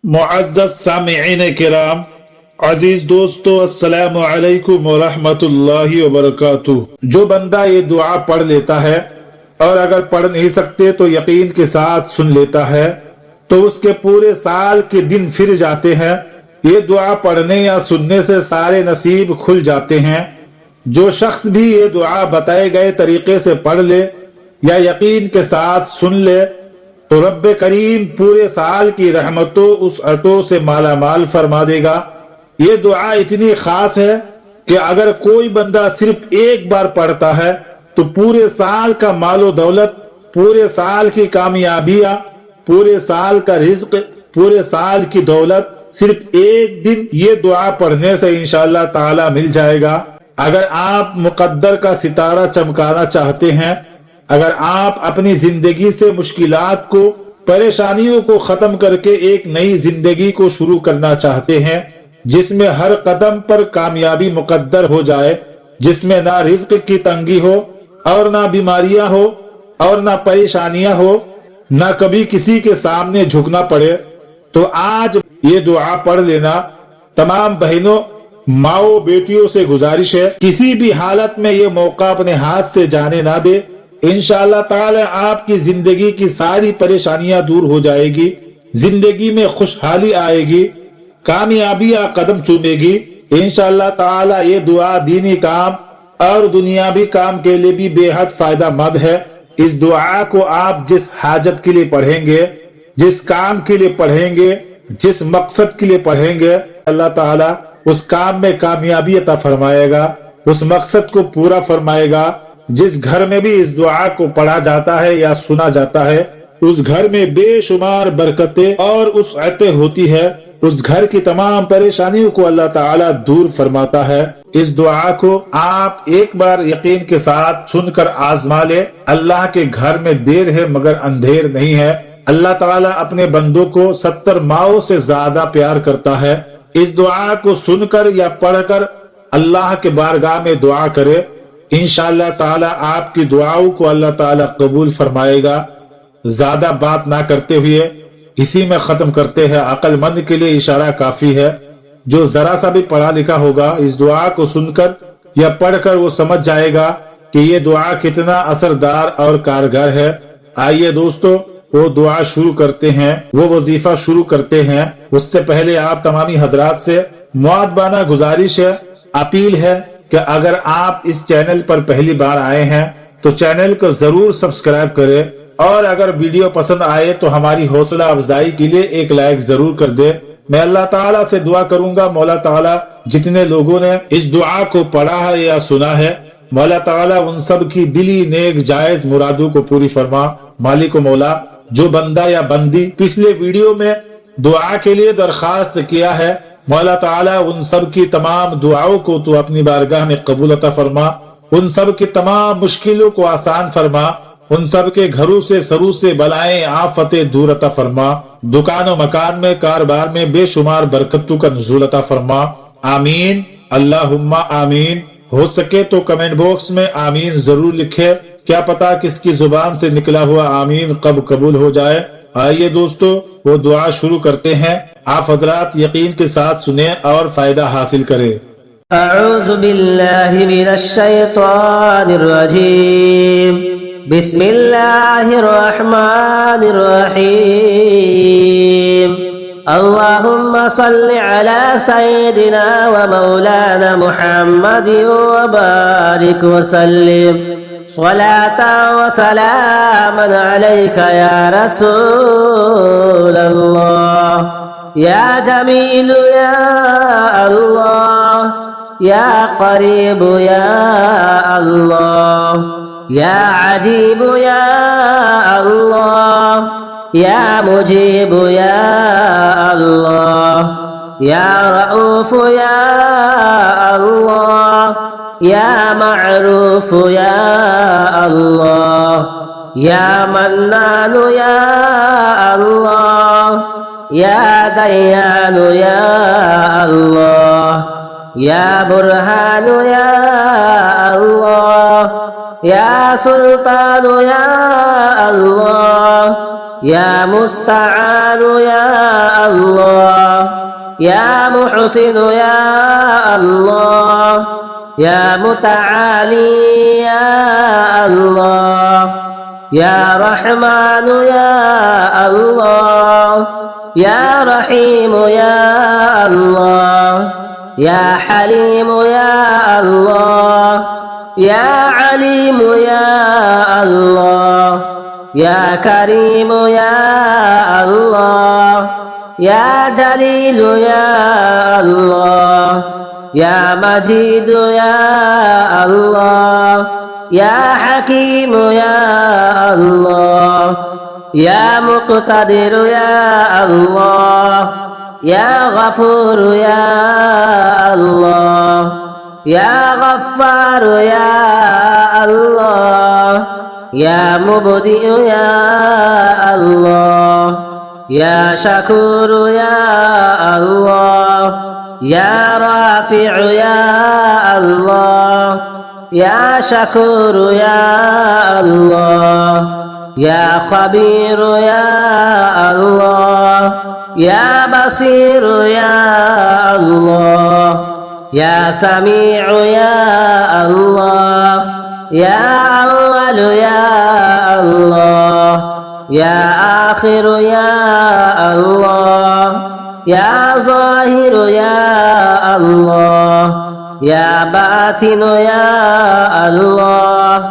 मुअज़्ज़ज़ सामिईन किराम, अजीज दोस्तों, अस्सलामु अलैकुम व रहमतुल्लाहि व बरकातुहू। जो बंदा ये दुआ पढ़ लेता है और अगर पढ़ नहीं सकते तो यकीन के साथ सुन लेता है तो उसके पूरे साल के दिन फिर जाते हैं। ये दुआ पढ़ने या सुनने से सारे नसीब खुल जाते हैं। जो शख्स भी ये दुआ बताए गए तरीके से पढ़ ले या यकीन के साथ सुन ले तो रब्बे करीम पूरे साल की रहमतों उस अतों से माला माल फरमा देगा। ये दुआ इतनी खास है कि अगर कोई बंदा सिर्फ एक बार पढ़ता है तो पूरे साल का मालो दौलत, पूरे साल की कामयाबियां, पूरे साल का रिज्क, पूरे साल की दौलत सिर्फ एक दिन ये दुआ पढ़ने से इंशाअल्लाह ताला मिल जाएगा। अगर आप मुकद्दर का सितारा चमकाना चाहते हैं, अगर आप अपनी जिंदगी से मुश्किलात को, परेशानियों को खत्म करके एक नई जिंदगी को शुरू करना चाहते हैं जिसमें हर कदम पर कामयाबी मुकद्दर हो जाए, जिसमें ना रिज्क की तंगी हो और ना बीमारियां हो और ना परेशानियां हो, ना कभी किसी के सामने झुकना पड़े, तो आज ये दुआ पढ़ लेना। तमाम बहनों, माओ, बेटियों से गुजारिश है, किसी भी हालत में ये मौका अपने हाथ से जाने ना दे। इंशाअल्लाह ताला आपकी जिंदगी की सारी परेशानियां दूर हो जाएगी, जिंदगी में खुशहाली आएगी, कामयाबियां कदम चूमेगी। इंशाअल्लाह ताला ये दुआ दीनी काम और दुनियावी काम के लिए भी बेहद फायदा मंद है। इस दुआ को आप जिस हाजत के लिए पढ़ेंगे, जिस काम के लिए पढ़ेंगे, जिस मकसद के लिए पढ़ेंगे, अल्लाह ताला उस काम में कामयाबी अता फरमाएगा, उस मकसद को पूरा फरमाएगा। जिस घर में भी इस दुआ को पढ़ा जाता है या सुना जाता है उस घर में बेशुमार बरकतें और उसअतें होती है। उस घर की तमाम परेशानियों को अल्लाह ताला दूर फरमाता है। इस दुआ को आप एक बार यकीन के साथ सुनकर आजमा ले। अल्लाह के घर में देर है मगर अंधेर नहीं है। अल्लाह ताला अपने बंदों को 70 माओं से ज्यादा प्यार करता है। इस दुआ को सुनकर या पढ़कर अल्लाह के बारगाह में दुआ करे, इंशाअल्लाह ताला आपकी दुआओं को अल्लाह ताला कबूल फरमाएगा। ज्यादा बात ना करते हुए इसी में खत्म करते हैं। अक्लमंद के लिए इशारा काफी है। जो जरा सा भी पढ़ा लिखा होगा इस दुआ को सुनकर या पढ़कर वो समझ जाएगा कि ये दुआ कितना असरदार और कारगर है। आइए दोस्तों, वो दुआ शुरू करते हैं, वो वजीफा शुरू करते हैं। उससे पहले आप तमामी हजरात से मुआदबाना गुजारिश है, अपील है कि अगर आप इस चैनल पर पहली बार आए हैं तो चैनल को जरूर सब्सक्राइब करें और अगर वीडियो पसंद आए तो हमारी हौसला अफजाई के लिए एक लाइक जरूर कर दे। मैं अल्लाह ताला से दुआ करूंगा, मौला ताला जितने लोगों ने इस दुआ को पढ़ा है या सुना है, मौला ताला उन सब की दिली नेक जायज मुरादों को पूरी फरमा। मालिक मौला, जो बंदा या बंदी पिछले वीडियो में दुआ के लिए दरखास्त किया है, मौला ताला उन सब की तमाम दुआओं को तू अपनी बारगाह में कबूल अता फरमा। उन सब की तमाम मुश्किलों को आसान फरमा। उन सब के घरों से सरू से बलाएं आफतें दूर अता फरमा। दुकान और मकान में, कारोबार में बेशुमार बरकतों का नुज़ूल अता फरमा। आमीन, अल्लाहुम्मा आमीन। हो सके तो कमेंट बॉक्स में आमीन जरूर लिखे। क्या पता किसकी जुबान से निकला हुआ आमीन कब कबूल हो जाए। आइए दोस्तों, वो दुआ शुरू करते हैं। आप हजरात यकीन के साथ सुने और फायदा हासिल करें। अऊज़ु बिल्लाहि मिनश शैतानिर रजीम। बिस्मिल्लाहिर रहमानिर रहीम। अल्लाहुम्मा सल्लि अला सय्यिदिना व मौलाना मुहम्मद व बारिक व सल्लिम सलातन व सलामन अलैका या रसूल अल्लाह। या जमील या अल्लाह, या करीब या अल्लाह, या अजीब या अल्लाह, या मुजीब या अल्लाह, या रऊफ या अल्लाह, या मअरूफ या अल्लाह, या मन्नान या अल्लाह, या दय्यान या अल्लाह, या बुरहान या अल्लाह, या सुल्तान या अल्लाह, या मुस्तआन या अल्लाह, يا محسن يا الله يا متعالي يا الله يا رحمن يا الله يا رحيم يا الله يا حليم يا الله يا عليم يا الله يا كريم يا الله يا جليل يا الله يا مجيد يا الله يا حكيم يا الله يا مقتدر يا الله يا غفور يا الله يا غفار يا الله يا مبدئ يا الله يا شكور يا الله يا رافع يا الله يا شكور يا الله يا خبير يا الله يا بصير يا الله يا سميع يا الله يا أول يا الله يا آخر يا الله يا ظاهر يا الله يا باطن يا الله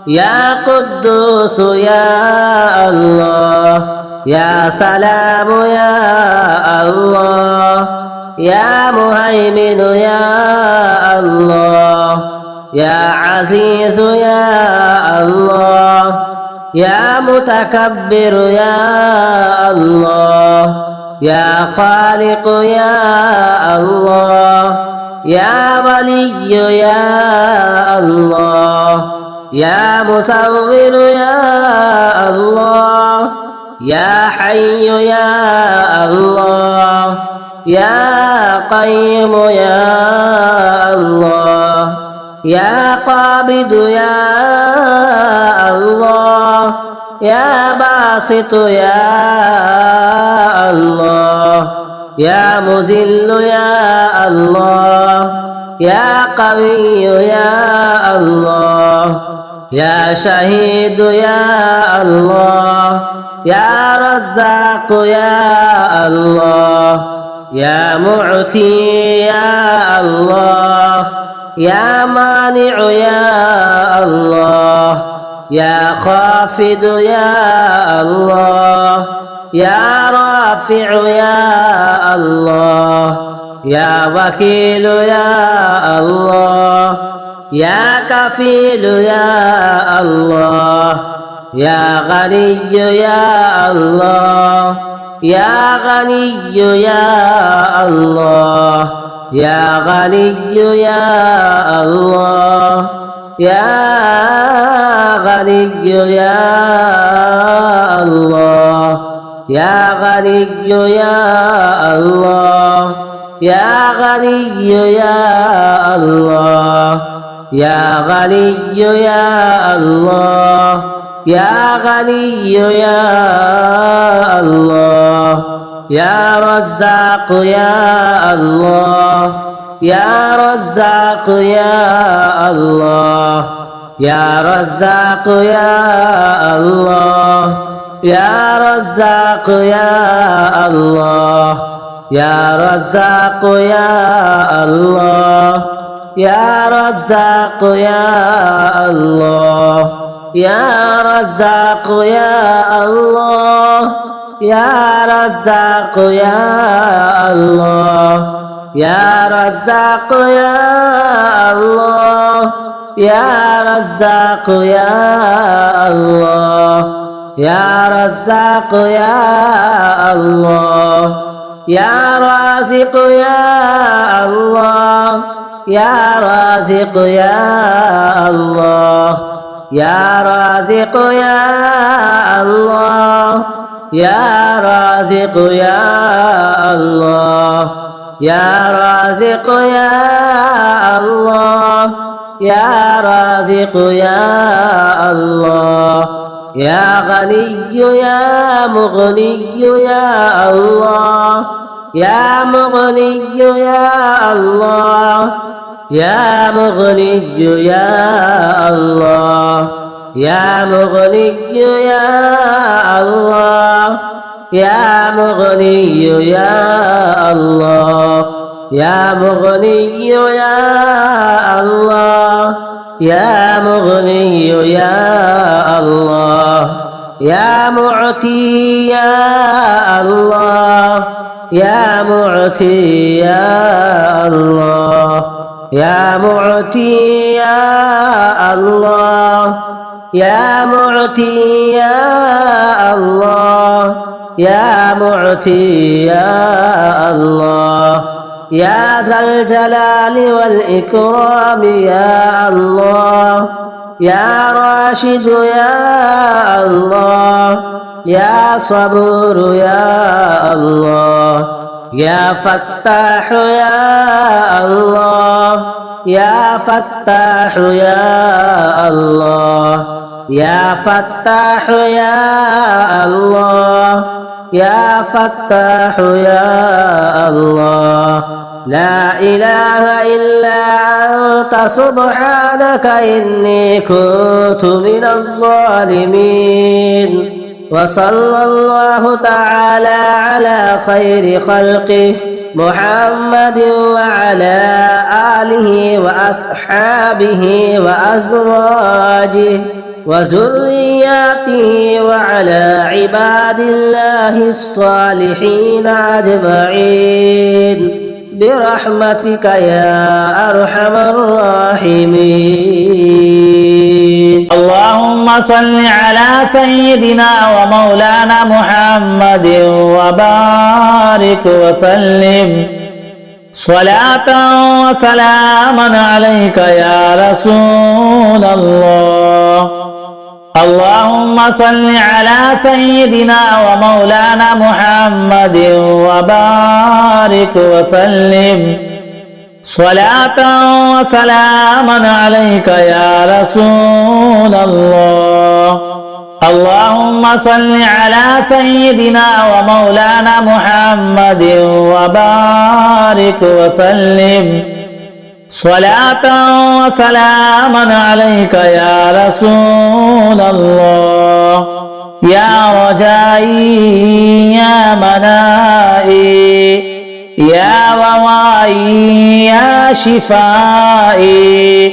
يا قدوس يا الله يا سلام يا الله يا مهيمن يا الله يا عزيز يا الله يا متكبر يا الله يا خالق يا الله يا ولي يا الله يا مصور يا الله يا حي يا الله يا قيم يا الله يا قابض يا الله يا باسط يا الله يا مذل يا الله يا قوي يا الله يا شهيد يا الله يا رزاق يا الله يا معطي يا الله يا مانع يا الله يا خافض يا الله يا رافع يا الله يا وكيل يا الله يا كفيل يا الله يا غني يا الله يا غني يا الله يا غني يا الله يا غني يا الله يا غني يا الله يا غني يا الله يا غني يا الله يا غني يا الله يا رزاق يا الله يا رزاق يا الله يا رزاق يا الله يا رزاق يا الله يا رزاق يا الله يا رزاق يا الله يا رزاق يا الله يا رزاق يا الله يا رزاق يا الله يا رزاق يا الله يا رزاق يا الله يا رازق يا الله يا رازق يا الله يا رازق يا الله يا رازق يا الله يا رازق يا الله يا رازق يا الله يا غني يا مغني يا الله يا مغني يا الله يا مغني يا الله يا مغني يا الله يا مغني يا الله يا مغني يا الله يا مغني يا الله يا معتي يا الله يا معتي يا الله يا معتي يا الله يا معتي يا الله يا معتي يا الله يا ذا الجلال والإكرام يا الله يا راشد يا الله يا صبور يا الله يا فتاح يا الله يا فتاح يا الله يا فتاح يا الله يا فتاح يا الله لا إله إلا أنت سبحانك إني كنت من الظالمين وصلى الله تعالى على خير خلقه محمد وعلى آله وأصحابه وأزواجه وذرياته وعلى عباد الله الصالحين أجمعين برحمتك يا أرحم الراحمين. اللهم صل على سيدنا ومولانا محمد وبارك وسلم صلاة وسلاما عليك يا رسول الله. اللهم صل على سيدنا ومولانا محمد وبارك وسلم صلاة وسلاما عليك يا رسول الله. اللهم صل على سيدنا ومولانا محمد وبارك وسلم صلاة وسلاما عليك يا رسول الله. يا رجائي يا منائي يا ووائي يا شفائي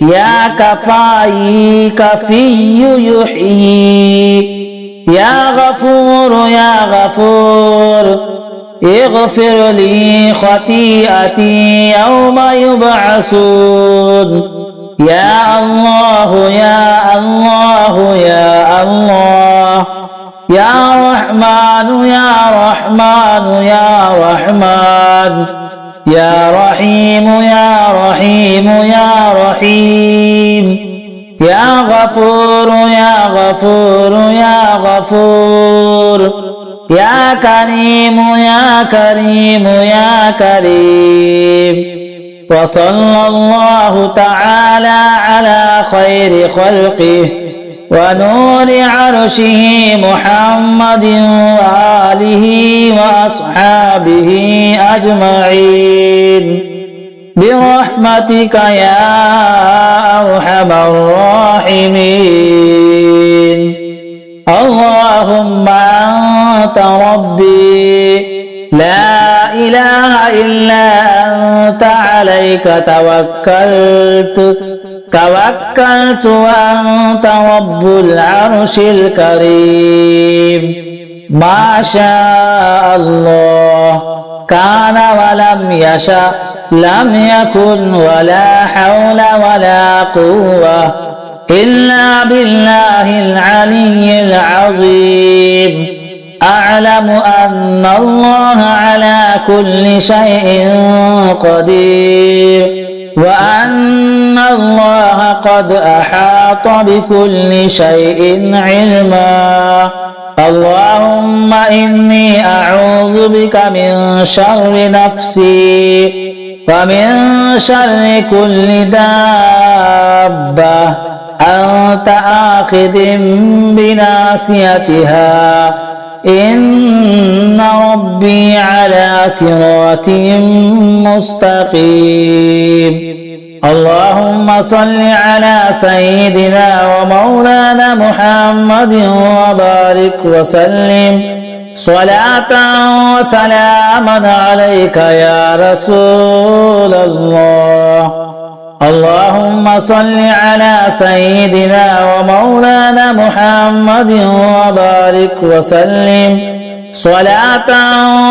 يا كفاي كفي يحيي يا غفور يا غفور اغفر لي خطيئتي يوم يبعثون. يا الله يا الله يا الله يا رحمن يا رحمن يا رحمن يا رحيم يا رحيم يا رحيم يا غفور يا غفور يا غفور يا كريم يا كريم يا كريم. وصلى الله تعالى على خير خلقه ونور عرشه محمد وآله وأصحابه أجمعين برحمتك يا أرحم الراحمين. اللهم أنت ربي لا إله إلا أنت عليك توكلت وأنت رب العرش الكريم. ما شاء الله كان ولم يشأ لم يكن ولا حول ولا قوة إلا بالله العلي العظيم. أعلم أن الله على كل شيء قدير وأن الله قد أحاط بكل شيء علما. اللهم إني أعوذ بك من شر نفسي ومن شر كل دابة أنت آخذ بناصيتها إن ربي على صراط مستقيم. اللهم صل على سيدنا ومولانا محمد وبارك وسلم صلاة وسلاما عليك يا رسول الله. اللهم صل على سيدنا ومولانا محمد وبارك وسلم صلاة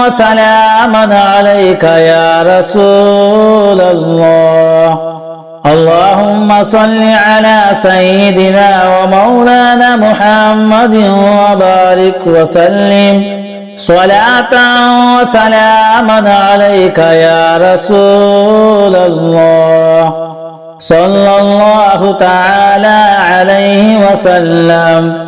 وسلاما عليك يا رسول الله. اللهم صل على سيدنا ومولانا محمد وبارك وسلم صلاة وسلاما عليك يا رسول الله. صلى الله تعالى عليه وسلم.